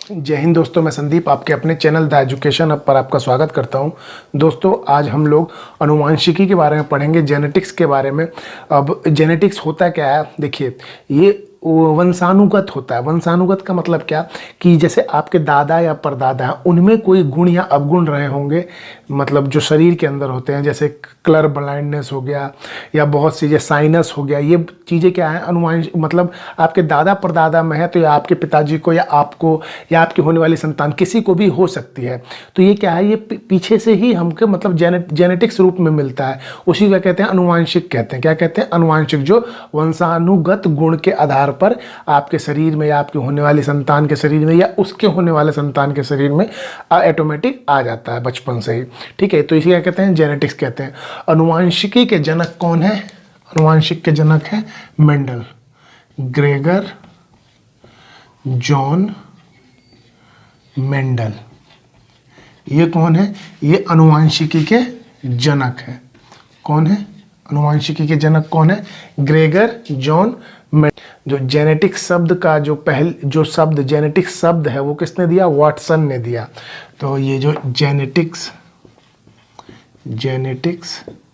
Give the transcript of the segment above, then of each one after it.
जय हिंद दोस्तों, मैं संदीप आपके अपने चैनल द एजुकेशन हब पर आपका स्वागत करता हूं। दोस्तों, आज हम लोग अनुवांशिकी के बारे में पढ़ेंगे, जेनेटिक्स के बारे में। अब जेनेटिक्स होता क्या है, देखिए, ये वंशानुगत होता है। वंशानुगत का मतलब क्या कि जैसे आपके दादा या परदादा उनमें कोई गुण या अवगुण रहे होंगे, मतलब जो शरीर के अंदर होते हैं, जैसे कलर ब्लाइंडनेस हो गया या बहुत सी जैसे साइनस हो गया, ये चीज़ें क्या है, अनुवांशिक, मतलब आपके दादा परदादा में है तो या आपके पिताजी को या आपको या आपकी होने वाली संतान किसी को भी हो सकती है। तो ये क्या है, ये पीछे से ही हमको मतलब जेनेटिक्स रूप में मिलता है। उसी का कहते हैं अनुवांशिक, कहते हैं क्या कहते हैं, अनुवांशिक, जो वंशानुगत गुण के आधार पर आपके शरीर में या आपके होने वाली संतान के शरीर में या उसके होने वाले संतान के शरीर में ऑटोमेटिक आ जाता है बचपन से ही। ठीक है, तो इसी क्या कहते हैं, जेनेटिक्स कहते हैं। अनुवांशिकी के जनक कौन है? अनुवांशिक के जनक है मेंडल, ग्रेगर जॉन मेंडल। ये कौन है? ये अनुवांशिकी के जनक है। कौन है अनुवांशिकी के जनक? कौन है? Gregor John Mendel. जो जेनेटिक्स शब्द का जो शब्द जेनेटिक्स शब्द है वो किसने दिया? वाटसन ने दिया। तो ये जो जेनेटिक्स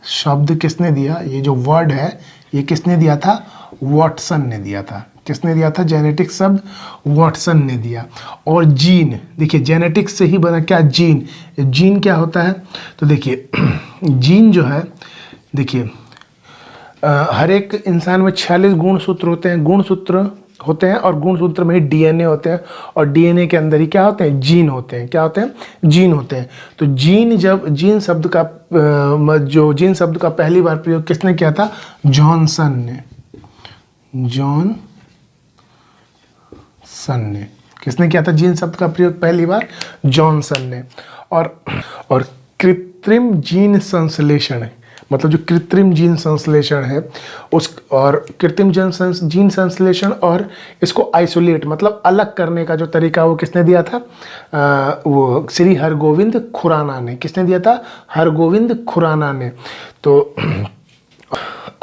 शब्द किसने दिया? ये जो वर्ड है ये किसने दिया था? वाटसन ने दिया था। किसने दिया था? जेनेटिक्स शब्द वाटसन ने दिया। और जीन, देखिए जेनेटिक्स से ही बना क्या? जीन। जीन क्या होता है? तो देखिए जीन जो है, देखिए हर एक इंसान में 46 गुणसूत्र होते हैं। गुणसूत्र होते हैं और गुणसूत्र में ही डीएनए होते हैं और डीएनए के अंदर ही क्या होते हैं? जीन होते हैं। क्या होते हैं? जीन होते हैं। तो जीन शब्द का पहली बार प्रयोग किसने किया था? जॉनसन ने। किसने किया था जीन शब्द का प्रयोग पहली बार? जॉनसन ने। और कृत्रिम जीन संश्लेषण, मतलब जो कृत्रिम जीन संश्लेषण है कृत्रिम जीन संश्लेषण और इसको आइसोलेट, मतलब अलग करने का जो तरीका, वो किसने दिया था? वो श्री हरगोविंद खुराना ने। किसने दिया था? हरगोविंद खुराना ने। तो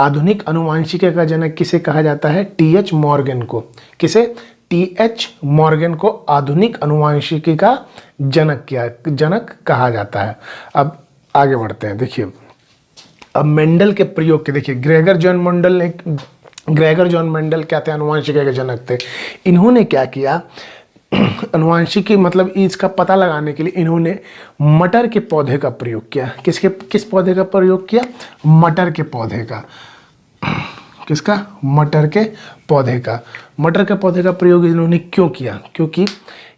आधुनिक अनुवांशिकी का जनक किसे कहा जाता है? टी.एच. मॉर्गन को। किसे? टी.एच. मॉर्गन को आधुनिक अनुवांशिकी का जनक कहा जाता है। अब आगे बढ़ते हैं। देखिए, अब मेंडल के प्रयोग के, देखिए ग्रेगर जॉन मेंडल क्या थे? अनुवांशिकी के जनक थे। इन्होंने क्या किया? अनुवांशिकी मतलब इसका पता लगाने के लिए इन्होंने मटर के पौधे का प्रयोग किया। किस पौधे का प्रयोग किया? मटर के पौधे का। किसका? मटर के पौधे का। मटर के पौधे का प्रयोग इन्होंने क्यों किया? क्योंकि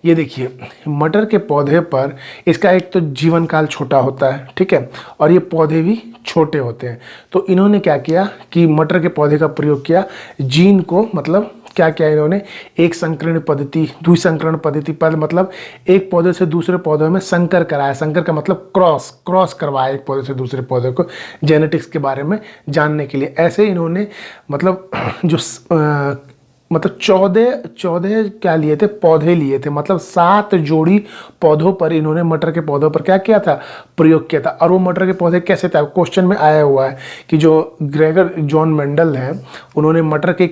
ये देखिए, मटर के पौधे पर इसका एक तो जीवन काल छोटा होता है, ठीक है, और ये पौधे भी छोटे होते हैं। तो इन्होंने क्या किया कि मटर के पौधे का प्रयोग किया, जीन को, मतलब क्या किया इन्होंने, एक संकरण पद्धति, द्विसंकरण पद्धति पर, मतलब एक पौधे से दूसरे पौधे में संकर कराया। संकर का मतलब क्रॉस करवाया एक पौधे से दूसरे पौधे को, जेनेटिक्स के बारे में जानने के लिए। ऐसे इन्होंने मतलब 14 क्या लिए थे? पौधे लिए थे। मतलब 7 जोड़ी पौधों पर इन्होंने, मटर के पौधों पर क्या किया था? प्रयोग किया था। और वो मटर के पौधे कैसे थे? क्वेश्चन में आया हुआ है कि जो ग्रेगर जॉन मेंडल हैं उन्होंने मटर के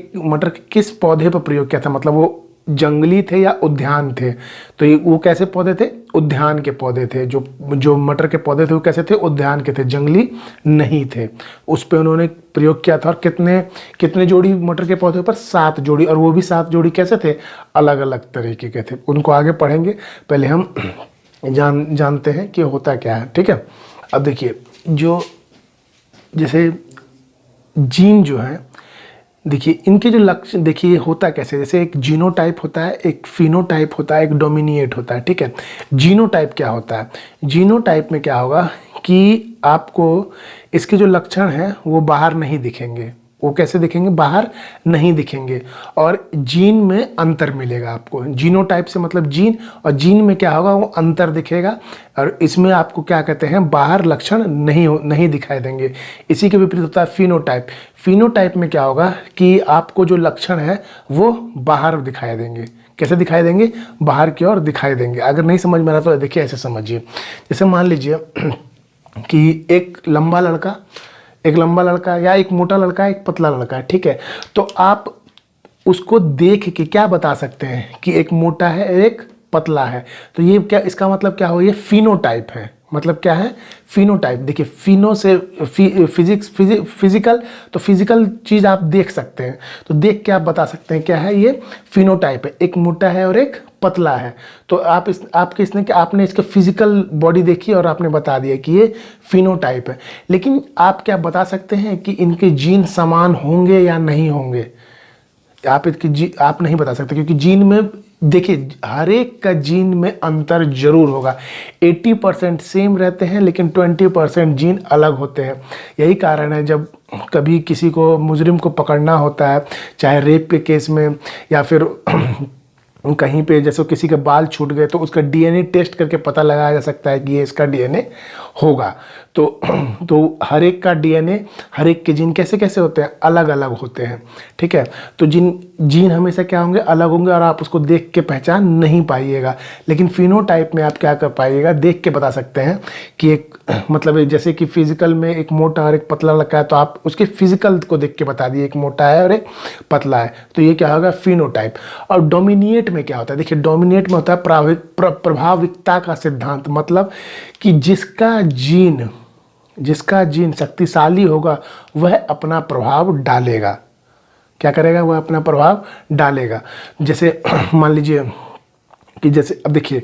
किस पौधे पर प्रयोग किया था? मतलब वो जंगली थे या उद्यान थे? तो ये वो कैसे पौधे थे? उद्यान के पौधे थे। जो मटर के पौधे थे वो कैसे थे? उद्यान के थे, जंगली नहीं थे। उस पे उन्होंने प्रयोग किया था। और कितने जोड़ी मटर के पौधे पर? 7 जोड़ी। और वो भी 7 जोड़ी कैसे थे? अलग अलग तरीके के थे। उनको आगे पढ़ेंगे, पहले हम जानते हैं कि होता क्या है। ठीक है, अब देखिए, जो जैसे जीन जो है, देखिए इनके जो लक्षण, देखिए होता कैसे, जैसे एक जीनोटाइप होता है, एक फिनोटाइप होता है, एक डोमिनिएट होता है। ठीक है, जीनोटाइप क्या होता है? जीनोटाइप में क्या होगा कि आपको इसके जो लक्षण हैं वो बाहर नहीं दिखेंगे। वो कैसे दिखेंगे? बाहर नहीं दिखेंगे। और जीन में अंतर मिलेगा आपको। जीनोटाइप से मतलब जीन, और जीन में क्या होगा? वो अंतर दिखेगा। और इसमें आपको क्या कहते हैं? बाहर लक्षण नहीं दिखाई देंगे। इसी के विपरीत होता है फिनोटाइप। फिनोटाइप में क्या होगा कि आपको जो लक्षण है वो बाहर दिखाई देंगे। कैसे दिखाई देंगे? बाहर की ओर दिखाई देंगे। अगर नहीं समझ में आ रहा तो देखिए ऐसे समझिए। जैसे मान लीजिए कि एक लंबा लड़का या एक मोटा लड़का, एक पतला लड़का है, ठीक है। तो आप उसको देख के क्या बता सकते हैं कि एक मोटा है, एक पतला है। तो ये क्या, इसका मतलब क्या हो, ये फिनोटाइप है। मतलब क्या है, फिनोटाइप। देखिए फिनो से फिजिकल, तो फिजिकल चीज़ आप देख सकते हैं, तो देख के आप बता सकते हैं क्या है, ये फिनोटाइप है। एक मोटा है और एक पतला है। तो आपने इसका फिजिकल बॉडी देखी और आपने बता दिया कि ये फिनोटाइप है। लेकिन आप क्या बता सकते हैं कि इनके जीन समान होंगे या नहीं होंगे? आप नहीं बता सकते, क्योंकि जीन में देखिए हर एक का जीन में अंतर जरूर होगा। 80% सेम रहते हैं लेकिन 20% जीन अलग होते हैं। यही कारण है जब कभी किसी को, मुजरिम को पकड़ना होता है, चाहे रेप के केस में या फिर कहीं पे जैसे किसी के बाल छूट गए, तो उसका डीएनए टेस्ट करके पता लगाया जा सकता है कि ये इसका डीएनए होगा। तो हर एक का डीएनए, हर एक के जीन कैसे कैसे होते हैं, अलग अलग होते हैं। ठीक है, तो जीन हमेशा क्या होंगे, अलग होंगे और आप उसको देख के पहचान नहीं पाइएगा। लेकिन फिनोटाइप में आप क्या कर पाइएगा, देख के बता सकते हैं कि एक मतलब जैसे कि फिजिकल में एक मोटा और एक पतला लड़का है, तो आप उसके फिजिकल को देख के बता दिए एक मोटा है और एक पतला है, तो ये क्या होगा, फिनोटाइप। और डोमिनेट में क्या होता है, देखिए डोमिनेट में होता है प्रभाविकता का सिद्धांत। मतलब कि जिसका जीन शक्तिशाली होगा वह अपना प्रभाव डालेगा। क्या करेगा, वह अपना प्रभाव डालेगा। जैसे मान लीजिए कि जैसे अब देखिए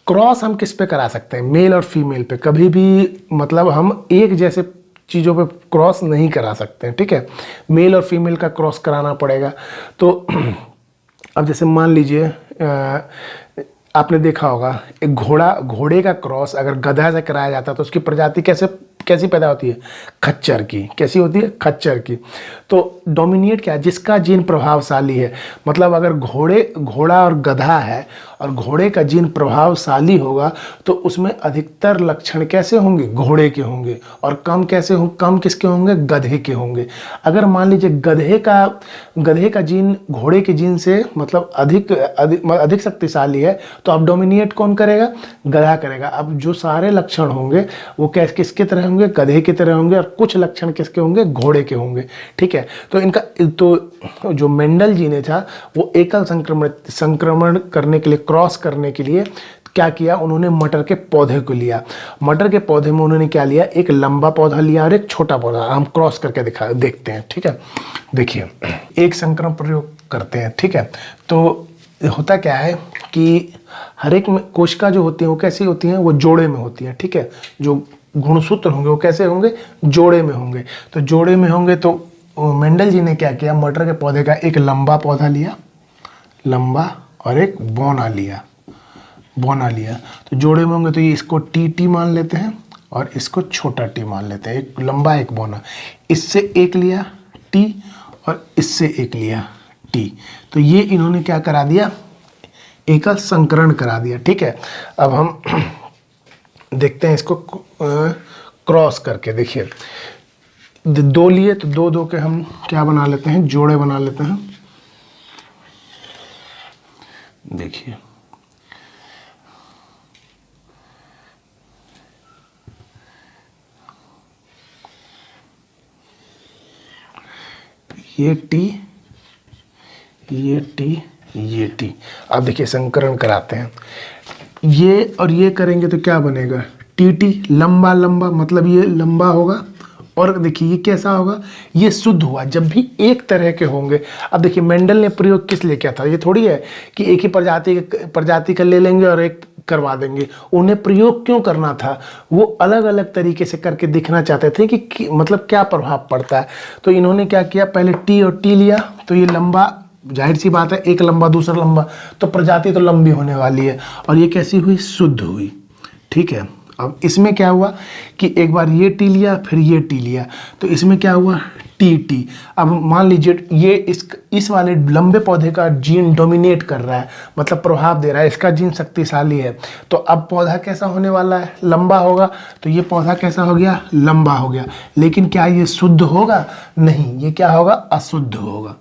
क्रॉस हम किस पे करा सकते हैं, मेल और फीमेल पे। कभी भी मतलब हम एक जैसे चीज़ों पे क्रॉस नहीं करा सकते हैं। ठीक है, मेल और फीमेल का क्रॉस कराना पड़ेगा। तो अब जैसे मान लीजिए आपने देखा होगा एक घोड़े का क्रॉस अगर गधा से कराया जाता है तो उसकी प्रजाति कैसी पैदा होती है, खच्चर की। कैसी होती है, खच्चर की। तो डोमिनेट क्या है, जिसका जीन प्रभावशाली है। मतलब अगर घोड़ा और गधा है और घोड़े का जीन प्रभावशाली होगा तो उसमें अधिकतर लक्षण कैसे होंगे, घोड़े के होंगे, और कम किसके होंगे, गधे के होंगे। अगर मान लीजिए गधे का जीन घोड़े के जीन से मतलब अधिक शक्तिशाली है, तो अब डोमिनेट कौन करेगा, गधा करेगा। अब जो सारे लक्षण होंगे वो किसके तरह होंगे, गधे की तरह होंगे, और कुछ लक्षण किसके होंगे, घोड़े के होंगे। ठीक है, तो जो मेंडल जी ने था वो एकल संक्रमण करने के लिए, क्रॉस करने के लिए क्या किया, उन्होंने मटर के पौधे को लिया। मटर के पौधे में उन्होंने क्या लिया, एक लंबा पौधा लिया और एक छोटा पौधा। हम क्रॉस करके देखते हैं। ठीक है, देखिए एक संक्रमण प्रयोग करते हैं। ठीक है, तो होता क्या है कि हर एक कोशिका जो होती है वो कैसी होती हैं, वो जोड़े में होती है। ठीक है, जो गुणसूत्र होंगे वो कैसे होंगे, जोड़े में होंगे। तो जोड़े में होंगे तो मेंडल जी ने क्या किया, मटर के पौधे का एक लंबा पौधा लिया, लंबा, और एक बौना लिया। तो जोड़े में होंगे तो ये इसको टी मान लेते हैं और इसको छोटा टी मान लेते हैं। एक लंबा एक बौना, इससे एक लिया टी और इससे एक लिया टी। तो ये इन्होंने क्या करा दिया, एकल संकरण करा दिया। ठीक है, अब हम देखते हैं इसको क्रॉस करके। देखिए दो लिए तो दो के हम क्या बना लेते हैं, जोड़े बना लेते हैं। देखिए ये टी। अब देखिए संकरण कराते हैं, ये और ये करेंगे तो क्या बनेगा, टी लंबा, मतलब ये लंबा होगा। और देखिए ये कैसा होगा, ये शुद्ध हुआ जब भी एक तरह के होंगे। अब देखिए मेंडल ने प्रयोग किस लिए किया था, ये थोड़ी है कि एक ही प्रजाति का ले लेंगे और एक करवा देंगे। उन्हें प्रयोग क्यों करना था, वो अलग अलग तरीके से करके दिखना चाहते थे कि मतलब क्या प्रभाव पड़ता है। तो इन्होंने क्या किया, पहले टी और टी लिया, तो ये लंबा, जाहिर सी बात है एक लंबा दूसरा लंबा, तो प्रजाति तो लंबी होने वाली है। और ये कैसी हुई, शुद्ध हुई। ठीक है, अब इसमें क्या हुआ कि एक बार ये टी लिया फिर ये टी लिया, तो इसमें क्या हुआ, टी। अब मान लीजिए ये इस वाले लंबे पौधे का जीन डोमिनेट कर रहा है, मतलब प्रभाव दे रहा है, इसका जीन शक्तिशाली है। तो अब पौधा कैसा होने वाला है, लंबा होगा। तो ये पौधा कैसा हो गया, लंबा हो गया। लेकिन क्या ये शुद्ध होगा, नहीं, ये क्या होगा, अशुद्ध होगा,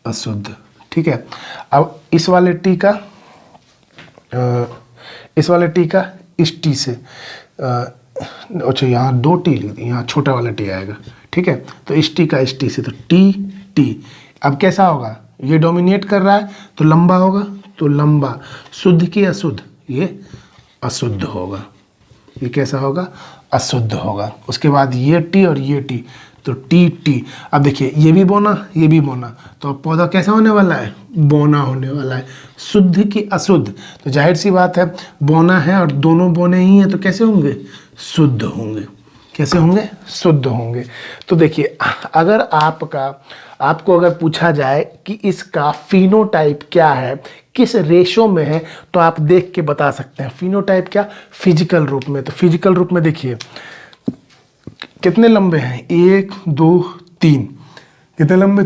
अशुद्ध। ठीक है, अब इस वाले टी का इस टी से, अच्छा यहाँ दो टी लिख दी, यहाँ छोटा वाला टी आएगा। ठीक है, तो इस टी का इस टी से, तो टी। अब कैसा होगा, ये डोमिनेट कर रहा है तो लंबा होगा, तो लंबा। शुद्ध की अशुद्ध, ये अशुद्ध होगा। ये कैसा होगा? अशुद्ध होगा। उसके बाद ये टी और ये टी, तो टी टी। अब देखिए ये भी बोना, ये भी बोना, तो अब पौधा कैसा होने वाला है? बोना होने वाला है। शुद्ध की अशुद्ध, तो जाहिर सी बात है बोना है और दोनों बोने ही हैं, तो कैसे होंगे? शुद्ध होंगे। कैसे होंगे? शुद्ध होंगे। तो देखिए अगर आपको अगर पूछा जाए कि इसका फिनोटाइप क्या है, किस रेशो में है, तो आप देख के बता सकते हैं। फिनोटाइप क्या? फिजिकल रूप में। तो फिजिकल रूप में देखिए कितने लंबे हैं? 1 2 3। कितने लंबे?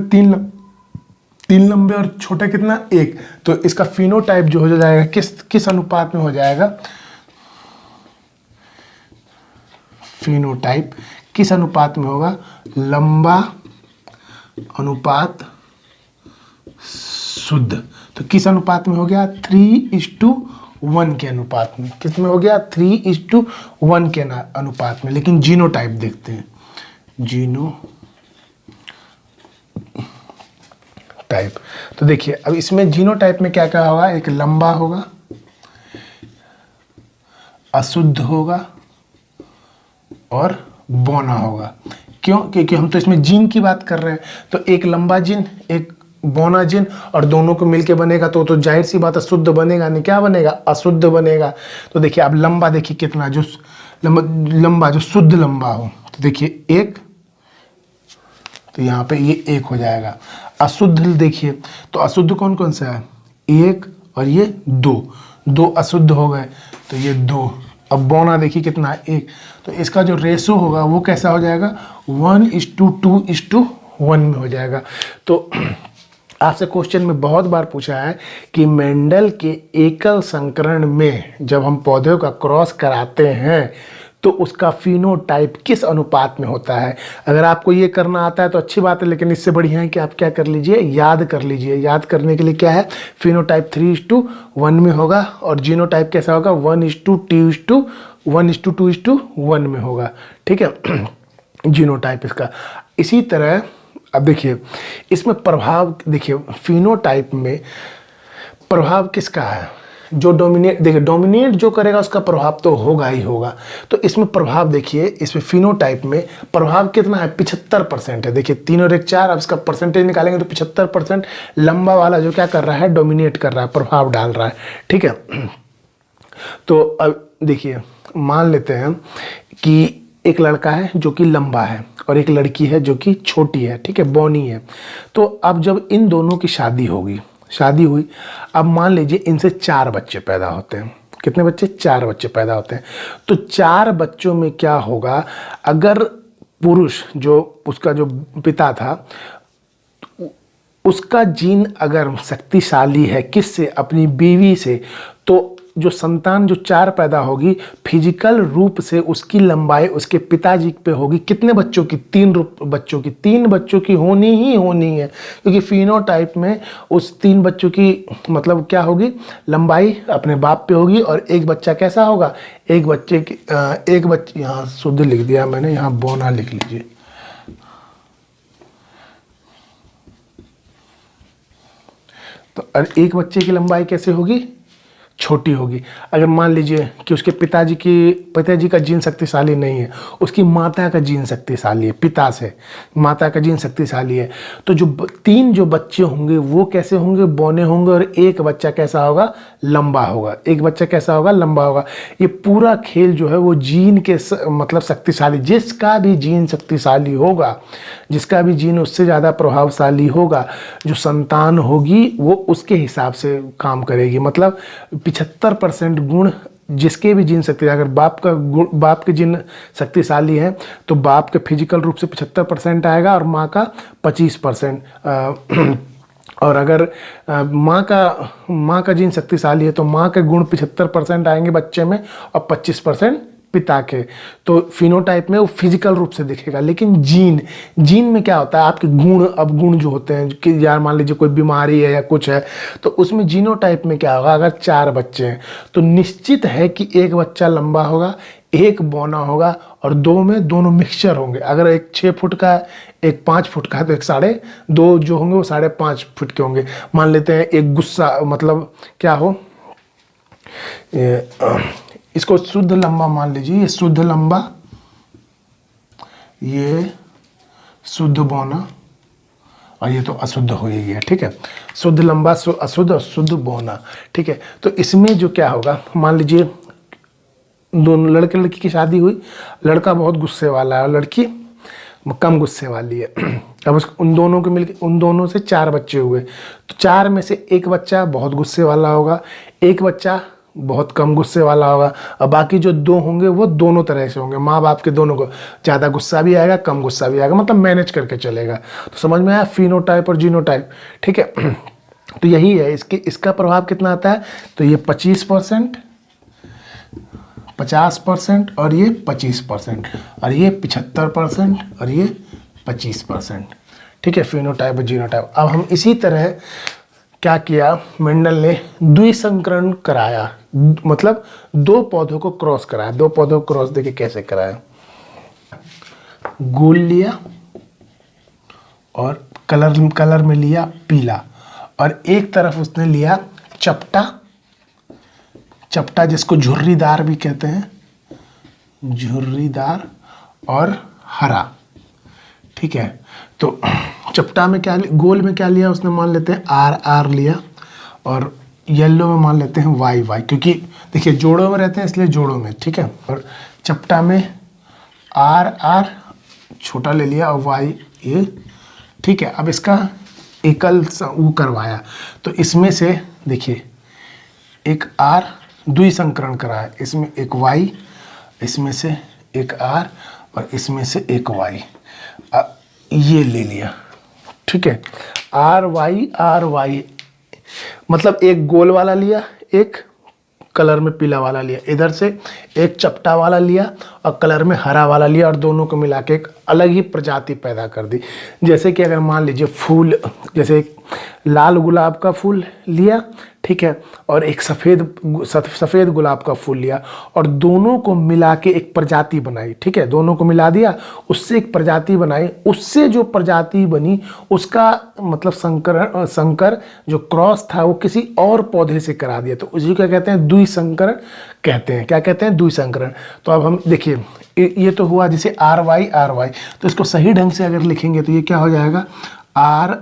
3 लंबे और छोटा कितना? 1। तो इसका फिनोटाइप जो हो जाएगा किस अनुपात में हो जाएगा? फिनोटाइप किस अनुपात में होगा? लंबा अनुपात शुद्ध। तो किस अनुपात में हो गया? 3:1 के अनुपात में। किस में हो गया? 3:1 के अनुपात में। लेकिन जीनोटाइप देखते हैं। जीनोटाइप, तो देखिए अब इसमें जीनोटाइप में क्या क्या होगा? एक लंबा होगा, अशुद्ध होगा और बौना होगा। क्यों? क्योंकि हम तो इसमें जीन की बात कर रहे हैं। तो एक लंबा जीन, एक बौना जीन, और दोनों को मिलके बनेगा तो जाहिर सी बात है शुद्ध बनेगा नहीं। क्या बनेगा? अशुद्ध बनेगा। तो देखिए अब लंबा देखिए कितना, जो लंबा जो शुद्ध लंबा हो, तो देखिए 1, तो यहाँ पे ये 1 हो जाएगा। अशुद्ध देखिए, तो अशुद्ध कौन कौन सा है? 1 और ये 2 अशुद्ध हो गए, तो ये 2। अब बौना देखिए कितना है? 1। तो इसका जो रेशो होगा वो कैसा हो जाएगा? 1:2:1 में हो जाएगा। तो आपसे क्वेश्चन में बहुत बार पूछा है कि मेंडल के एकल संकरण में जब हम पौधों का क्रॉस कराते हैं तो उसका फिनोटाइप किस अनुपात में होता है। अगर आपको ये करना आता है तो अच्छी बात है, लेकिन इससे बढ़िया है कि आप क्या कर लीजिए? याद कर लीजिए। याद करने के लिए क्या है? फिनोटाइप 3:1 में होगा और जीनोटाइप कैसा होगा? 1:2:1 में होगा। ठीक है, जीनोटाइप इसका। इसी तरह अब देखिए इसमें प्रभाव, देखिए फिनोटाइप में प्रभाव किसका है? जो डोमिनेट, देखिए डोमिनेट जो करेगा उसका प्रभाव तो होगा ही होगा। तो इसमें प्रभाव देखिए, इसमें फिनोटाइप में प्रभाव कितना है? 75% है। देखिए 3 और 1 4। अब इसका परसेंटेज निकालेंगे तो 75% लंबा वाला जो क्या कर रहा है? डोमिनेट कर रहा है, प्रभाव डाल रहा है। ठीक है, तो अब देखिए मान लेते हैं कि एक लड़का है जो कि लंबा है और एक लड़की है जो कि छोटी है, ठीक है, बौनी है। तो अब जब इन दोनों की शादी होगी, शादी हुई, अब मान लीजिए इनसे 4 बच्चे पैदा होते हैं। कितने बच्चे? 4 बच्चे पैदा होते हैं। तो 4 बच्चों में क्या होगा? अगर पुरुष जो उसका जो पिता था उसका जीन अगर शक्तिशाली है, किससे? अपनी बीवी से, तो जो संतान जो 4 पैदा होगी फिजिकल रूप से उसकी लंबाई उसके पिताजी पे होगी कितने बच्चों की? 3 बच्चों की। 3 बच्चों की होनी ही होनी है, क्योंकि फिनोटाइप में उस 3 बच्चों की मतलब क्या होगी? लंबाई अपने बाप पे होगी। और एक बच्चा कैसा होगा? एक बच्चे यहाँ शुद्ध लिख दिया मैंने, यहाँ बौना लिख लीजिए। तो एक बच्चे की लंबाई कैसे होगी? छोटी होगी। अगर मान लीजिए कि उसके पिताजी का जीन शक्तिशाली नहीं है, उसकी माता का जीन शक्तिशाली है, पिता से माता का जीन शक्तिशाली है, तो जो 3 जो बच्चे होंगे वो कैसे होंगे? बौने होंगे। और एक बच्चा कैसा होगा? लंबा होगा। एक बच्चा कैसा होगा? लंबा होगा। ये पूरा खेल जो है वो जीन के मतलब शक्तिशाली, जिसका भी जीन शक्तिशाली होगा, जिसका भी जीन उससे ज़्यादा प्रभावशाली होगा, जो संतान होगी वो उसके हिसाब से काम करेगी। मतलब 75% गुण जिसके भी जीन शक्ति, अगर बाप के जीन शक्तिशाली है तो बाप के फिजिकल रूप से 75% आएगा और माँ का 25%। और अगर माँ का जीन शक्तिशाली है तो माँ के गुण 75% आएंगे बच्चे में और 25% पिता के। तो फिनोटाइप में वो फिजिकल रूप से दिखेगा। लेकिन जीन में क्या होता है? आपके गुण, अब गुण जो होते हैं कि यार मान लीजिए कोई बीमारी है या कुछ है, तो उसमें जीनोटाइप में क्या होगा? अगर 4 बच्चे हैं तो निश्चित है कि एक बच्चा लंबा होगा, एक बौना होगा और दो में दोनों मिक्सचर होंगे। अगर एक 6 फुट का है, एक 5 फुट का है, तो एक 2.5 जो होंगे वो 5.5 फुट के होंगे। मान लेते हैं एक गुस्सा, मतलब क्या हो, इसको शुद्ध लंबा मान लीजिए, ये शुद्ध लंबा, ये शुद्ध बौना, और ये तो अशुद्ध हो ही गया, ठीक है। शुद्ध लंबा, अशुद्ध और शुद्ध बौना, ठीक है। तो इसमें जो क्या होगा, मान लीजिए दोनों लड़के लड़की की शादी हुई, लड़का बहुत गुस्से वाला है और लड़की कम गुस्से वाली है। अब उन दोनों के मिलकर उन दोनों से 4 बच्चे हुए, तो 4 में से एक बच्चा बहुत गुस्से वाला होगा, एक बच्चा बहुत कम गुस्से वाला होगा, और बाकी जो 2 होंगे वो दोनों तरह से होंगे। माँ बाप के दोनों को ज़्यादा गुस्सा भी आएगा, कम गुस्सा भी आएगा, मतलब मैनेज करके चलेगा। तो समझ में आया फिनोटाइप और जीनोटाइप, ठीक है। तो यही है, इसका प्रभाव कितना आता है, तो ये 25%, 50% और ये 25% और ये 75% और ये 25%, ठीक है, फिनोटाइप और जीनोटाइप। अब हम इसी तरह क्या किया, मेंडल ने द्विसंकरण कराया, मतलब 2 पौधों को क्रॉस कराया। 2 पौधों को क्रॉस देखिए कैसे कराया, गोल लिया और कलर में लिया पीला, और एक तरफ उसने लिया चपटा जिसको झुर्रीदार भी कहते हैं, झुर्रीदार और हरा, ठीक है। तो चपटा में क्या, गोल में क्या लिया उसने, मान लेते हैं आर लिया, और येलो में मान लेते हैं वाई, क्योंकि देखिए जोड़ों में रहते हैं इसलिए जोड़ों में, ठीक है। और चपटा में आर छोटा ले लिया और वाई ये, ठीक है। अब इसका एकल वो करवाया, तो इसमें से देखिए एक आर द्विसंकरण कराया, इसमें एक वाई, इसमें से एक आर और इसमें से एक वाई, ये ले लिया, ठीक है। आर वाई मतलब एक गोल वाला लिया, एक कलर में पीला वाला लिया, इधर से एक चपटा वाला लिया और कलर में हरा वाला लिया, और दोनों को मिला के एक अलग ही प्रजाति पैदा कर दी। जैसे कि अगर मान लीजिए फूल, जैसे एक लाल गुलाब का फूल लिया, ठीक है, और एक सफ़ेद गुलाब का फूल लिया, और दोनों को मिला के एक प्रजाति बनाई, ठीक है। दोनों को मिला दिया, उससे एक प्रजाति बनाई, उससे जो प्रजाति बनी उसका मतलब संकर जो क्रॉस था वो किसी और पौधे से करा दिया, तो उसी को कहते हैं द्विसंकरण कहते हैं। क्या कहते हैं, द्विसंकरण। तो अब हम देखिए ये तो हुआ जैसे आर वाई, तो इसको सही ढंग से अगर लिखेंगे तो ये क्या हो जाएगा, आर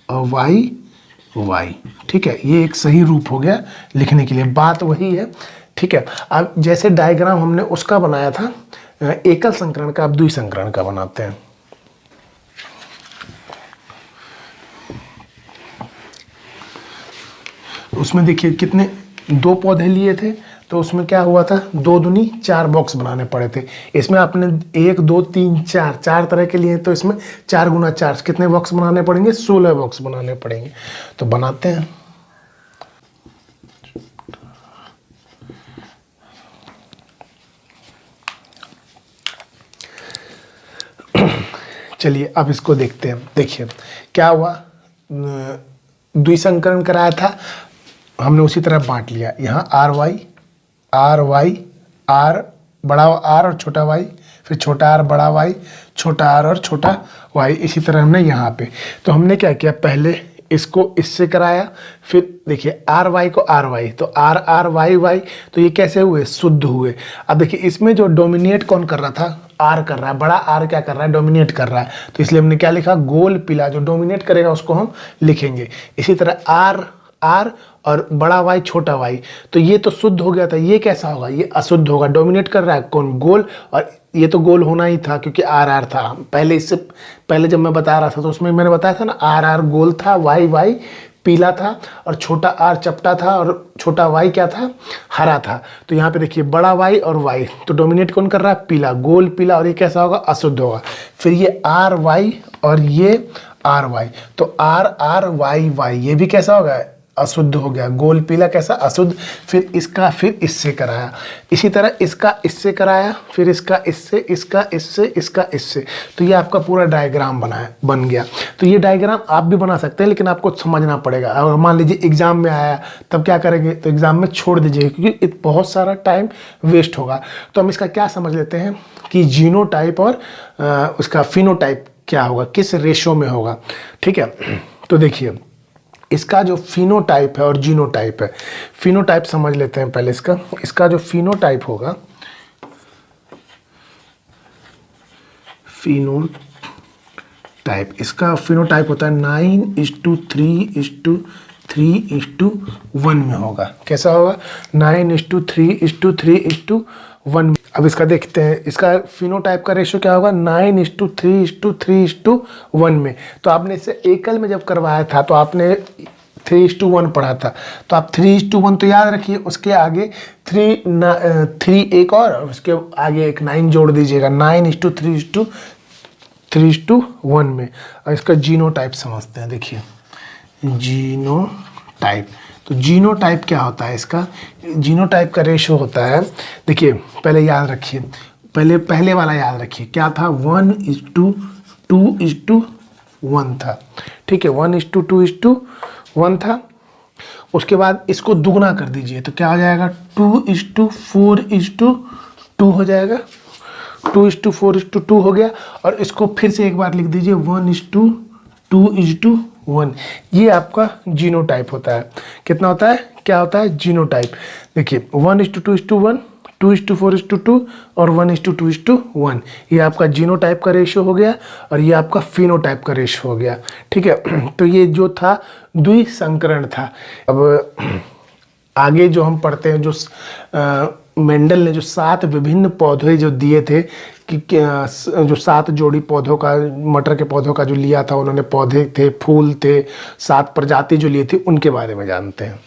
और वाई, ठीक है। ये एक सही रूप हो गया लिखने के लिए, बात वही है, ठीक है। अब जैसे डायग्राम हमने उसका बनाया था एकल संकरण का, अब द्विसंकरण का बनाते हैं। उसमें देखिए कितने 2 पौधे लिए थे, तो उसमें क्या हुआ था, 2 दूनी 4 बॉक्स बनाने पड़े थे। इसमें आपने 1 2 3 4 तरह के लिए, तो इसमें 4 गुना 4 कितने बॉक्स बनाने पड़ेंगे, 16 बॉक्स बनाने पड़ेंगे। तो बनाते हैं। चलिए अब इसको देखते हैं। देखिए क्या हुआ, द्विसंकरण कराया था हमने, उसी तरह बांट लिया। यहाँ आर वाई, आर बड़ा आर और छोटा वाई, फिर छोटा आर बड़ा वाई, छोटा आर और छोटा वाई, इसी तरह हमने यहाँ पे। तो हमने क्या किया, पहले इसको इससे कराया, फिर देखिए आर वाई को आर वाई, तो आर वाई, तो ये कैसे हुए, शुद्ध हुए। अब देखिए इसमें जो डोमिनेट कौन कर रहा था, आर कर रहा है, बड़ा आर क्या कर रहा है, डोमिनेट कर रहा है, तो इसलिए हमने क्या लिखा, गोल पीला, जो डोमिनेट करेगा उसको हम लिखेंगे। इसी तरह आर और बड़ा वाई छोटा वाई, तो ये तो शुद्ध हो गया था, ये कैसा होगा, ये अशुद्ध होगा, डोमिनेट कर रहा है कौन, गोल, और ये तो गोल होना ही था क्योंकि आर था। पहले इससे पहले जब मैं बता रहा था तो उसमें मैंने बताया था ना, आर गोल था, वाई पीला था, और छोटा आर चपटा था, और छोटा वाई क्या था, हरा था। तो यहाँ पे देखिए बड़ा वाई और वाई, तो डोमिनेट कौन कर रहा है, पीला, गोल पीला, और ये कैसा होगा, अशुद्ध होगा। फिर ये आर वाई और ये आर वाई, तो आर वाई, ये भी कैसा होगा, अशुद्ध हो गया, गोल पीला कैसा अशुद्ध, फिर इसका फिर इससे कराया, इसी तरह इसका इससे कराया, फिर इसका इससे, इसका इससे, इसका इससे, तो ये आपका पूरा डायग्राम बन गया। तो ये डायग्राम आप भी बना सकते हैं, लेकिन आपको समझना पड़ेगा। अगर मान लीजिए एग्जाम में आया तब क्या करेंगे, तो एग्जाम में छोड़ दीजिए क्योंकि बहुत सारा टाइम वेस्ट होगा। तो हम इसका क्या समझ लेते हैं कि जीनोटाइप और उसका फिनोटाइप क्या होगा, किस रेशो में होगा। ठीक है, तो देखिए इसका जो फिनोटाइप है और जीनोटाइप है, फिनोटाइप समझ लेते हैं पहले इसका जो फिनोटाइप होगा, फिनोटाइप, इसका फिनोटाइप होता है 9:3:3:1 में होगा। कैसा होगा, 9:3:3:1। अब इसका देखते हैं, इसका फिनोटाइप का रेशियो क्या होगा, 9:3:3:1 में। तो आपने इसे एकल में जब करवाया था तो आपने 3:1 पढ़ा था, तो आप 3:1 तो याद रखिए, उसके आगे 3 एक और उसके आगे एक 9 जोड़ दीजिएगा, 9:3:3:1 में। और इसका जीनोटाइप समझते हैं। देखिए जीनोटाइप, तो जीनोटाइप क्या होता है, इसका जीनोटाइप का रेशो होता है, देखिए पहले याद रखिए, पहले वाला याद रखिए क्या था, 1:2:1 था। ठीक है, 1:2:1 था। उसके बाद इसको दुगना कर दीजिए तो क्या हो जाएगा, 2:4:2 हो जाएगा, 2:4:2 हो गया। और इसको फिर से एक बार लिख दीजिए, 1:2:1। ये आपका जीनोटाइप होता है। कितना होता है, क्या होता है, जीनोटाइप। देखिए 1:2:1, 2:4:2 और 1:2:1, ये आपका जीनोटाइप का रेशियो हो गया और ये आपका फिनोटाइप का रेशियो हो गया। ठीक है, तो ये जो था द्विसंकरण था। अब आगे जो हम पढ़ते हैं, जो मेंडल ने जो 7 विभिन्न पौधे जो दिए थे कि जो 7 जोड़ी पौधों का, मटर के पौधों का जो लिया था उन्होंने, पौधे थे, फूल थे, 7 प्रजाति जो लिए थे, उनके बारे में जानते हैं।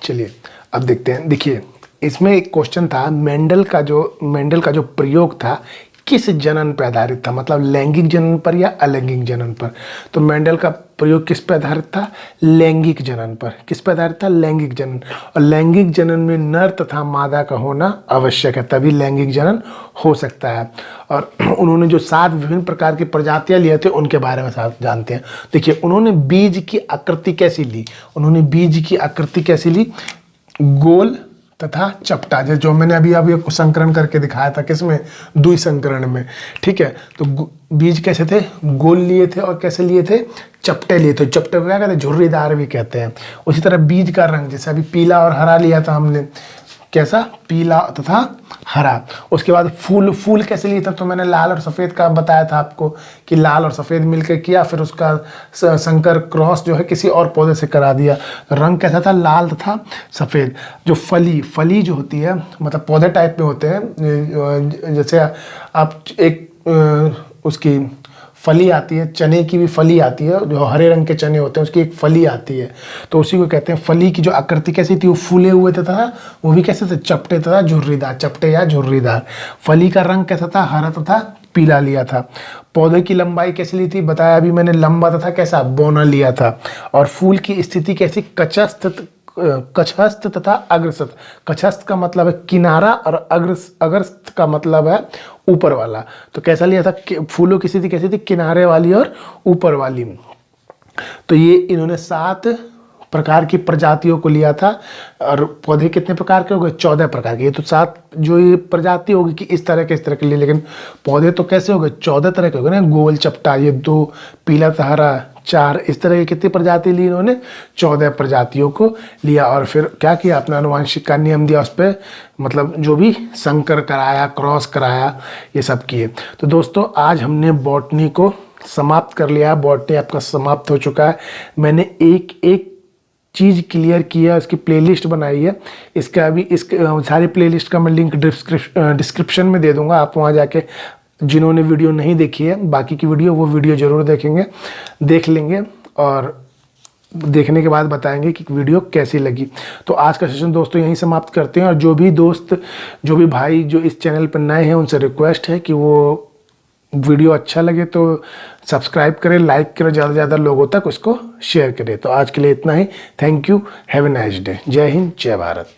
चलिए अब देखते हैं। देखिए इसमें एक क्वेश्चन था, मेंडल का जो प्रयोग था किस जनन पर आधारित था, मतलब लैंगिक जनन पर या अलैंगिक जनन पर। तो मेंडल का प्रयोग किस पर आधारित था, लैंगिक जनन पर। किस पर आधारित था, लैंगिक जनन। और लैंगिक जनन में नर तथा मादा का होना आवश्यक है, तभी लैंगिक जनन हो सकता है। और उन्होंने जो 7 विभिन्न प्रकार की प्रजातियां लिए थे उनके बारे में जानते हैं। देखिए उन्होंने बीज की आकृति कैसी ली, गोल तथा चपटा, जो मैंने अभी संकरण करके दिखाया था, किसमें, द्विसंकरण में। ठीक है, तो बीज कैसे थे, गोल लिए थे और कैसे लिए थे, चपटे लिए थे। चपटे को क्या कहते हैं, झुर्रीदार भी कहते हैं। उसी तरह बीज का रंग, जैसे अभी पीला और हरा लिया था हमने, कैसा, पीला तथा हरा। उसके बाद फूल कैसे लिया था, तो मैंने लाल और सफ़ेद का बताया था आपको कि लाल और सफ़ेद मिलकर किया, फिर उसका संकर क्रॉस जो है किसी और पौधे से करा दिया। रंग कैसा था, लाल तथा सफ़ेद। जो फली जो होती है, मतलब पौधे टाइप में होते हैं, जैसे आप एक उसकी फली आती है, चने की भी फली आती है, जो हरे रंग के चने होते हैं उसकी एक फली आती है, तो उसी को कहते हैं फली की जो आकृति कैसी थी, वो फूले हुए तथा वो भी कैसे थे, चपटे तथा झुर्रीदार, चपटे या झुर्रीदार। फली का रंग कैसा था, हरा तथा पीला लिया था। पौधे की लंबाई कैसी ली थी, बताया अभी मैंने, लंबा तथा कैसा, बौना लिया था। और फूल की स्थिति कैसी, कछस्थ तथा अग्रसत। कछस्थ का मतलब है किनारा और अग्रस्थ का मतलब है ऊपर वाला। तो कैसा लिया था, फूलों की स्थिति कैसी थी, किनारे वाली और ऊपर वाली। तो ये इन्होंने 7 प्रकार की प्रजातियों को लिया था। और पौधे कितने प्रकार के हो गए, 14 प्रकार के। ये तो 7 जो ये प्रजाति होगी कि इस तरह के लिए, लेकिन पौधे तो कैसे हो गए, 14 तरह के हो गए ना, गोल, चपटा, ये 2, पीला तथा हरा 4, इस तरह की कितनी प्रजाति ली इन्होंने, 14 प्रजातियों को लिया। और फिर क्या किया, अपना आनुवंशिक का नियम दिया, उस पर मतलब जो भी संकर कराया, क्रॉस कराया, ये सब किए। तो दोस्तों आज हमने बॉटनी को समाप्त कर लिया। बॉटनी आपका समाप्त हो चुका है। मैंने एक चीज़ क्लियर किया, इसकी प्लेलिस्ट बनाई है। इसका अभी सारी प्लेलिस्ट का मैं लिंक डिस्क्रिप्शन में दे दूंगा, आप वहाँ जाके, जिन्होंने वीडियो नहीं देखी है बाकी की वीडियो, वो वीडियो ज़रूर देख लेंगे और देखने के बाद बताएंगे कि वीडियो कैसी लगी। तो आज का सेशन दोस्तों यहीं समाप्त करते हैं। और जो भी दोस्त, जो भी भाई जो इस चैनल पर नए हैं, उनसे रिक्वेस्ट है कि वो वीडियो अच्छा लगे तो सब्सक्राइब करें, लाइक करें, ज़्यादा से ज़्यादा लोगों तक उसको शेयर करें। तो आज के लिए इतना ही। Thank you, have a nice day. जय हिंद, जय भारत।